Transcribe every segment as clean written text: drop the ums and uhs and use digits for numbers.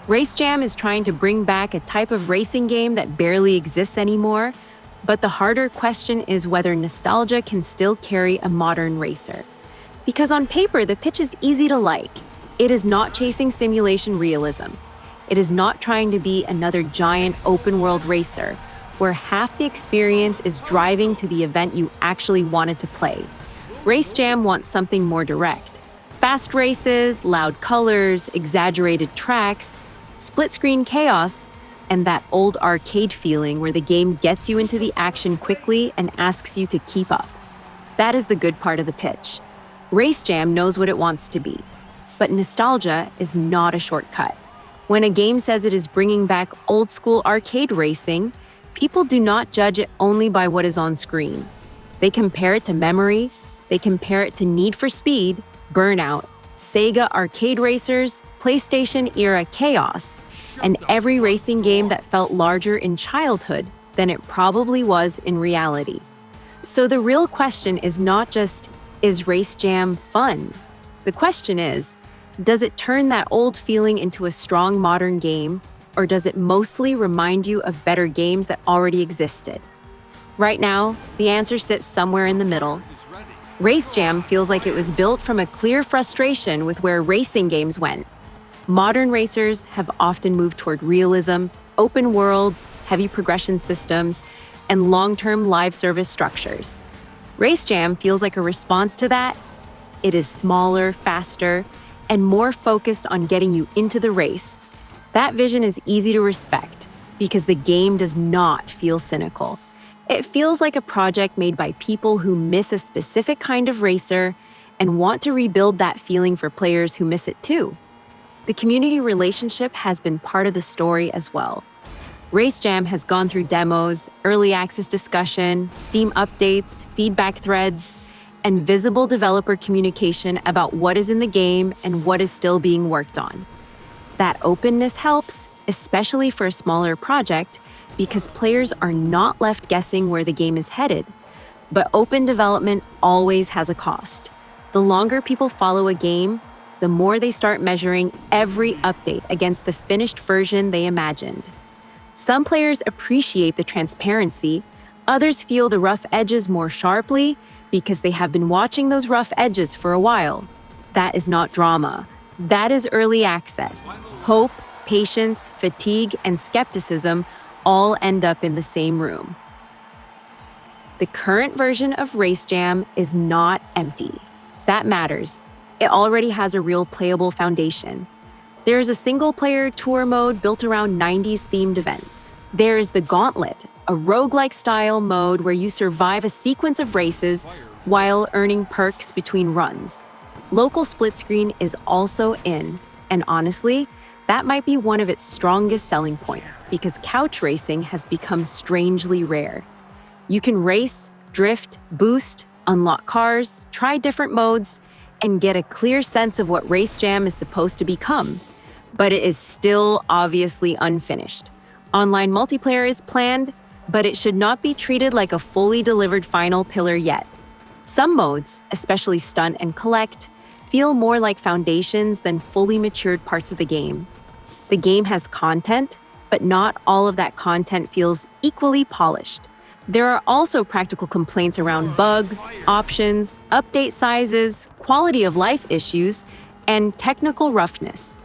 Race Jam is trying to bring back a type of racing game that barely exists anymore, but the harder question is whether nostalgia can still carry a modern racer. Because on paper, the pitch is easy to like. It is not chasing simulation realism. It is not trying to be another giant open-world racer, where half the experience is driving to the event you actually wanted to play. Race Jam wants something more direct. Fast races, loud colors, exaggerated tracks, split-screen chaos, and that old arcade feeling where the game gets you into the action quickly and asks you to keep up. That is the good part of the pitch. Race Jam knows what it wants to be, but nostalgia is not a shortcut. When a game says it is bringing back old-school arcade racing, people do not judge it only by what is on screen. They compare it to memory, they compare it to Need for Speed, Burnout, Sega arcade racers, PlayStation-era chaos, and every racing game that felt larger in childhood than it probably was in reality. So the real question is not just, is Race Jam fun? The question is, does it turn that old feeling into a strong modern game, or does it mostly remind you of better games that already existed? Right now, the answer sits somewhere in the middle. Race Jam feels like it was built from a clear frustration with where racing games went. Modern racers have often moved toward realism, open worlds, heavy progression systems, and long-term live service structures. Race Jam feels like a response to that. It is smaller, faster, and more focused on getting you into the race. That vision is easy to respect because the game does not feel cynical. It feels like a project made by people who miss a specific kind of racer and want to rebuild that feeling for players who miss it too. The community relationship has been part of the story as well. Race Jam has gone through demos, early access discussion, Steam updates, feedback threads, and visible developer communication about what is in the game and what is still being worked on. That openness helps, especially for a smaller project, because players are not left guessing where the game is headed. But open development always has a cost. The longer people follow a game, the more they start measuring every update against the finished version they imagined. Some players appreciate the transparency, others feel the rough edges more sharply because they have been watching those rough edges for a while. That is not drama. That is early access. Hope, patience, fatigue, and skepticism all end up in the same room. The current version of Race Jam is not empty. That matters. It already has a real playable foundation. There is a single-player tour mode built around 90s-themed events. There is the Gauntlet, a roguelike style mode where you survive a sequence of races while earning perks between runs. Local split screen is also in, and honestly, that might be one of its strongest selling points because couch racing has become strangely rare. You can race, drift, boost, unlock cars, try different modes, and get a clear sense of what Race Jam is supposed to become. But it is still obviously unfinished. Online multiplayer is planned, but it should not be treated like a fully delivered final pillar yet. Some modes, especially Stunt and Collect, feel more like foundations than fully matured parts of the game. The game has content, but not all of that content feels equally polished. There are also practical complaints around bugs, options, update sizes, quality of life issues, and technical roughness.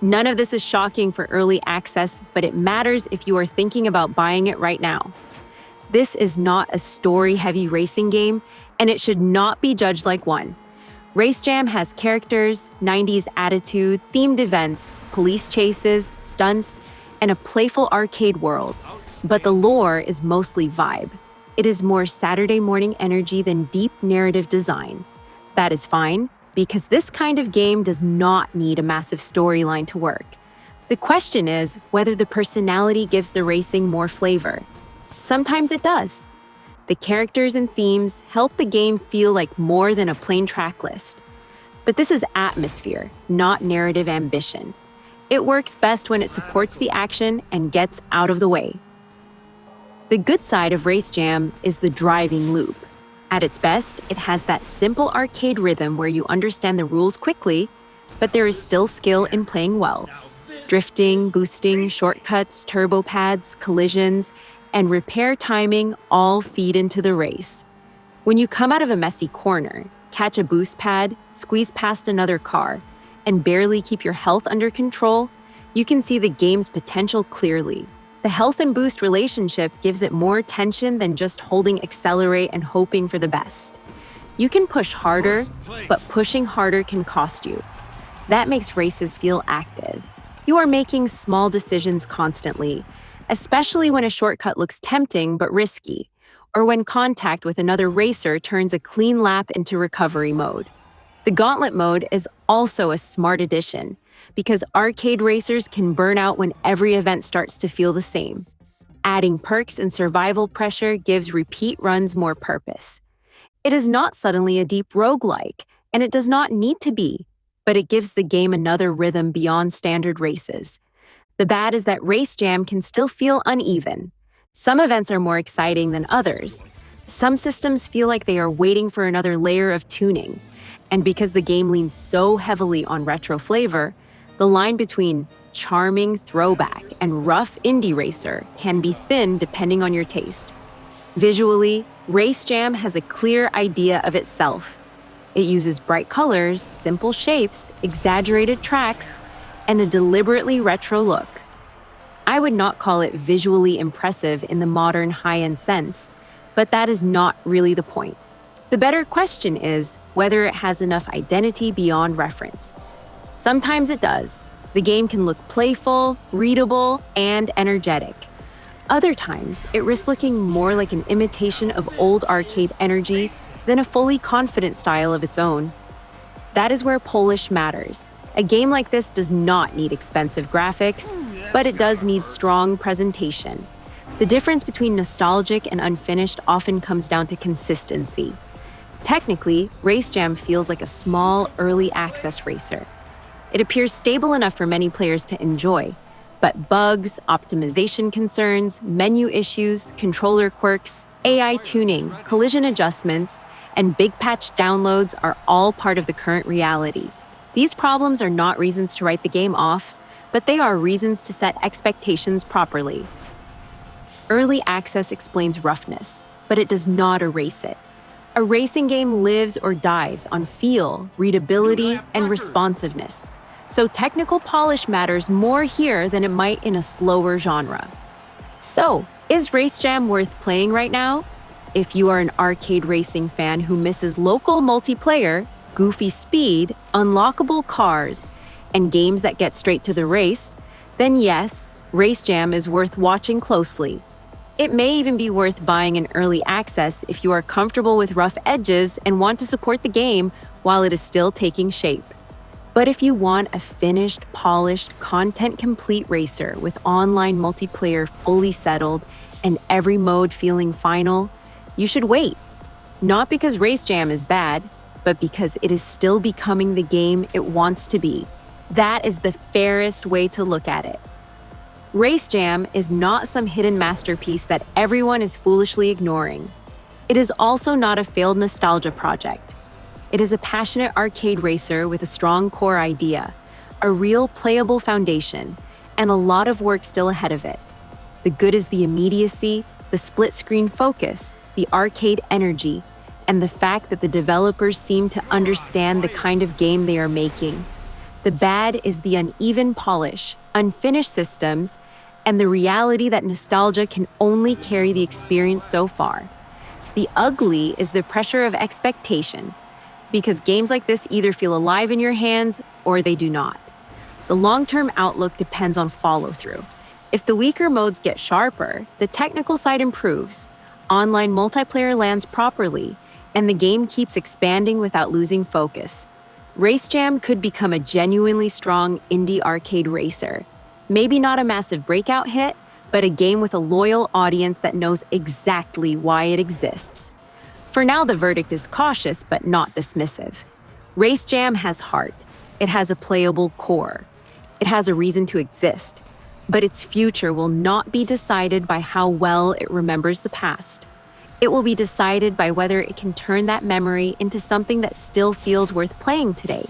None of this is shocking for early access, but it matters if you are thinking about buying it right now. This is not a story-heavy racing game, and it should not be judged like one. Race Jam has characters, 90s attitude, themed events, police chases, stunts, and a playful arcade world. But the lore is mostly vibe. It is more Saturday morning energy than deep narrative design. That is fine, because this kind of game does not need a massive storyline to work. The question is whether the personality gives the racing more flavor. Sometimes it does. The characters and themes help the game feel like more than a plain track list. But this is atmosphere, not narrative ambition. It works best when it supports the action and gets out of the way. The good side of Race Jam is the driving loop. At its best, it has that simple arcade rhythm where you understand the rules quickly, but there is still skill in playing well. Drifting, boosting, shortcuts, turbo pads, collisions, and repair timing all feed into the race. When you come out of a messy corner, catch a boost pad, squeeze past another car, and barely keep your health under control, you can see the game's potential clearly. The health and boost relationship gives it more tension than just holding accelerate and hoping for the best. You can push harder, but pushing harder can cost you. That makes races feel active. You are making small decisions constantly, especially when a shortcut looks tempting but risky, or when contact with another racer turns a clean lap into recovery mode. The Gauntlet mode is also a smart addition, because arcade racers can burn out when every event starts to feel the same. Adding perks and survival pressure gives repeat runs more purpose. It is not suddenly a deep roguelike, and it does not need to be, but it gives the game another rhythm beyond standard races. The bad is that Race Jam can still feel uneven. Some events are more exciting than others. Some systems feel like they are waiting for another layer of tuning. And because the game leans so heavily on retro flavor, the line between charming throwback and rough indie racer can be thin depending on your taste. Visually, Race Jam has a clear idea of itself. It uses bright colors, simple shapes, exaggerated tracks, and a deliberately retro look. I would not call it visually impressive in the modern high-end sense, but that is not really the point. The better question is whether it has enough identity beyond reference. Sometimes it does. The game can look playful, readable, and energetic. Other times, it risks looking more like an imitation of old arcade energy than a fully confident style of its own. That is where polish matters. A game like this does not need expensive graphics, but it does need strong presentation. The difference between nostalgic and unfinished often comes down to consistency. Technically, Race Jam feels like a small, early access racer. It appears stable enough for many players to enjoy, but bugs, optimization concerns, menu issues, controller quirks, AI tuning, collision adjustments, and big patch downloads are all part of the current reality. These problems are not reasons to write the game off, but they are reasons to set expectations properly. Early access explains roughness, but it does not erase it. A racing game lives or dies on feel, readability, and responsiveness. So technical polish matters more here than it might in a slower genre. So, is Race Jam worth playing right now? If you are an arcade racing fan who misses local multiplayer, goofy speed, unlockable cars, and games that get straight to the race, then yes, Race Jam is worth watching closely. It may even be worth buying an early access if you are comfortable with rough edges and want to support the game while it is still taking shape. But if you want a finished, polished, content-complete racer with online multiplayer fully settled and every mode feeling final, you should wait. Not because Race Jam is bad, but because it is still becoming the game it wants to be. That is the fairest way to look at it. Race Jam is not some hidden masterpiece that everyone is foolishly ignoring. It is also not a failed nostalgia project. It is a passionate arcade racer with a strong core idea, a real playable foundation, and a lot of work still ahead of it. The good is the immediacy, the split-screen focus, the arcade energy, and the fact that the developers seem to understand the kind of game they are making. The bad is the uneven polish, unfinished systems, and the reality that nostalgia can only carry the experience so far. The ugly is the pressure of expectation, because games like this either feel alive in your hands or they do not. The long-term outlook depends on follow-through. If the weaker modes get sharper, the technical side improves, online multiplayer lands properly, and the game keeps expanding without losing focus, Race Jam could become a genuinely strong indie arcade racer. Maybe not a massive breakout hit, but a game with a loyal audience that knows exactly why it exists. For now, the verdict is cautious but not dismissive. Race Jam has heart. It has a playable core. It has a reason to exist. But its future will not be decided by how well it remembers the past. It will be decided by whether it can turn that memory into something that still feels worth playing today.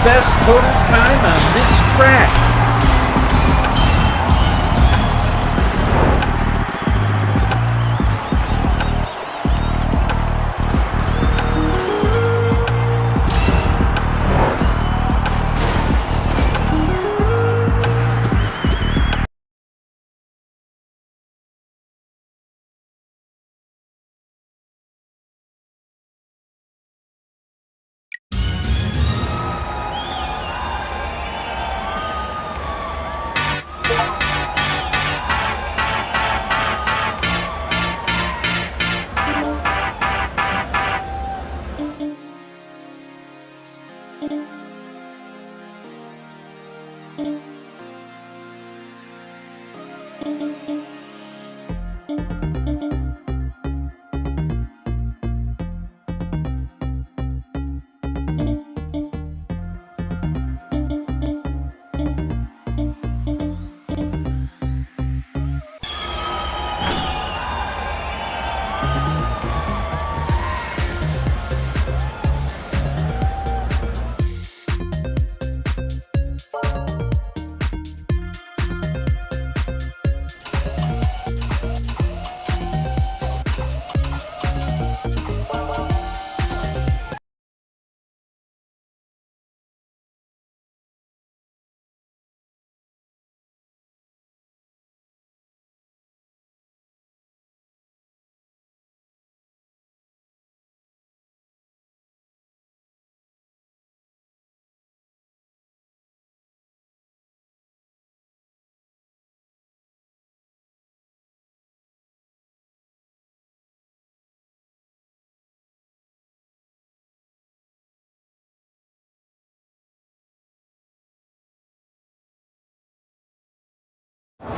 best total time on this track.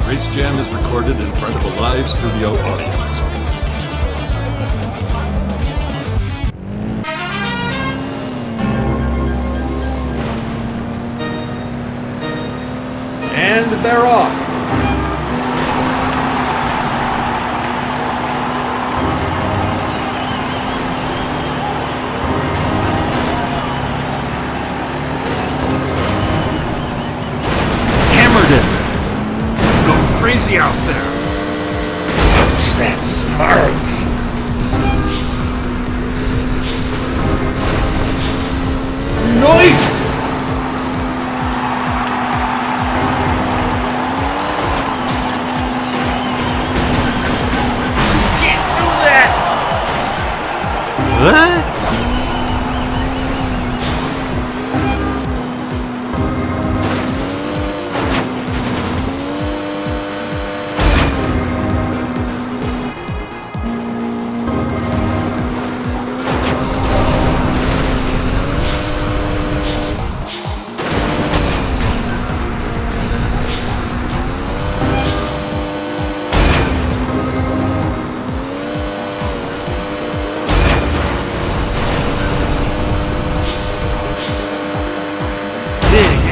Race Jam is recorded in front of a live studio audience. And they're off. Hammered it. Crazy out there. Watch that smarts. Nice! You can't do that! What?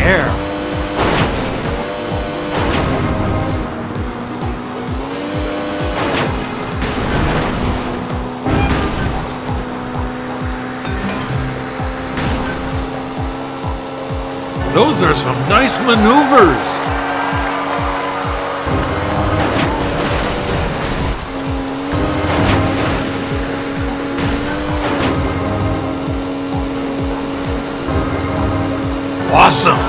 Air. Those are some nice maneuvers. Awesome.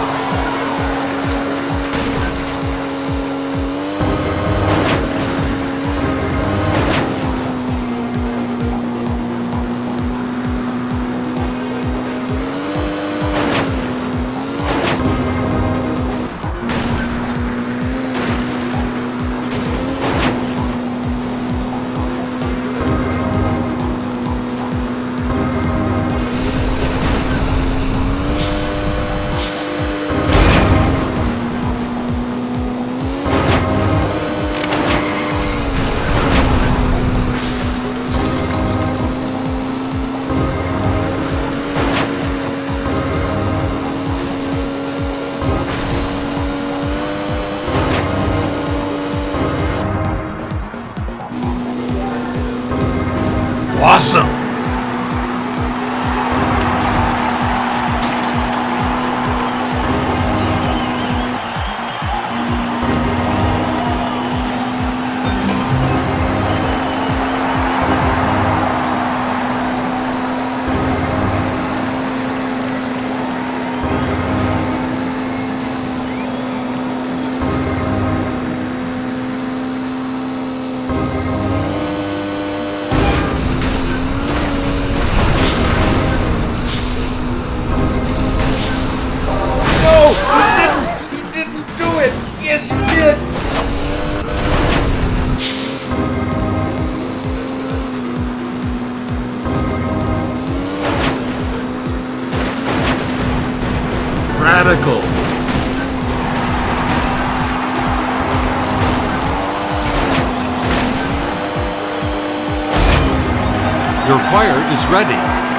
radical. Your fire is ready.